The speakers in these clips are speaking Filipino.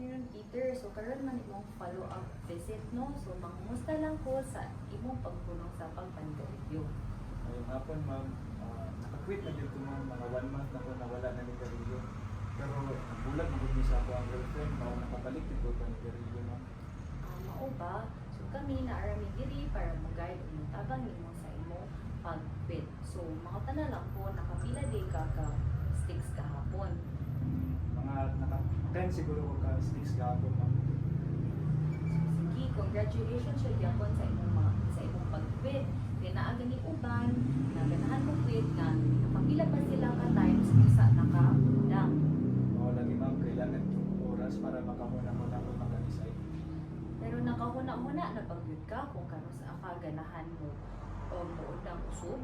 afternoon, Peter. So, karon man imong follow-up visit, no? So, mangumusta lang ko sa imong pagpunong sa pagpanigarilyo. Ngayong hapon, ma'am, nakakwit na dito ma'am, mga 1 month na po nawala na ni Garillo. Pero bulag na sa ako ang girlfriend, nakabalik dito pa ni Garillo, ma'am. Mao ba? So, kami naarami diri para mo guide o tabang nimo sa imong pag-quit. So, mga tanan lang po, nakapila day ka sticks kahapon. Mga naka-10 siguro ko ka sticks gapon, ma'am. Sige, congratulations siya gyapon sa imong pag-quit. Kaya naaga ni uban, na ganahan mo quit nga, nakapila pa sila ka times kung sa nakaundang. Oo, lagi ma'am, kailangan itong oras para makahuna-huna ko mag-decide. Pero nakahuna-huna na pag-quit ka kung kano sa ganahan mo o muundang usog.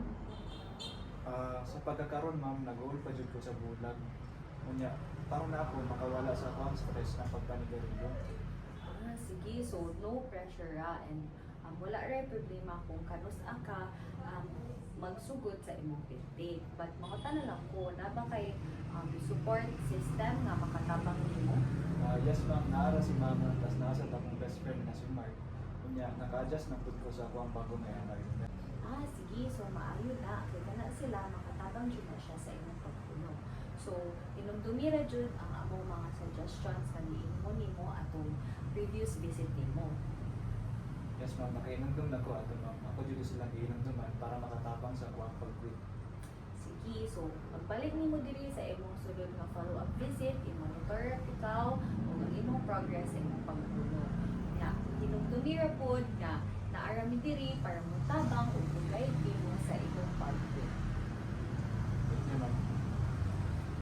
Sa pagkakaroon, ma'am, nag-goal pa dyan ko sa bulag. Kunya, parang na ako makawala sa akong stress ng pagpanigarilyo. Sige, so no pressure and wala rin problema kung kanus ka magsugod sa imong birthday. But makata na lang ko na ba kay support system nga makatabang nimo? Yes ma'am, naara si mama, tapos nasa akong best friend na si Mark. Kunya, naka-adjust na po ko sa akong bagong environment. Sige, so maayo na. Kaya na sila, makatabang dyan na siya sa imong pagpuno. So, inumdumira dyan ang among mga suggestions na niinmo nimo atong previous visit nimo. Yes ma'am, nakainandom na ko ato ma'am. Ako dito silang iinandoman para makatapang sa akong pag-quit. Sige, so pagbalik nimo diri sa imong sulod nga follow-up visit, i-monitor ikaw o ang imong progress sa imong pagpuno. Na hinumdumira pod na naarami diri para motabang o guide nimo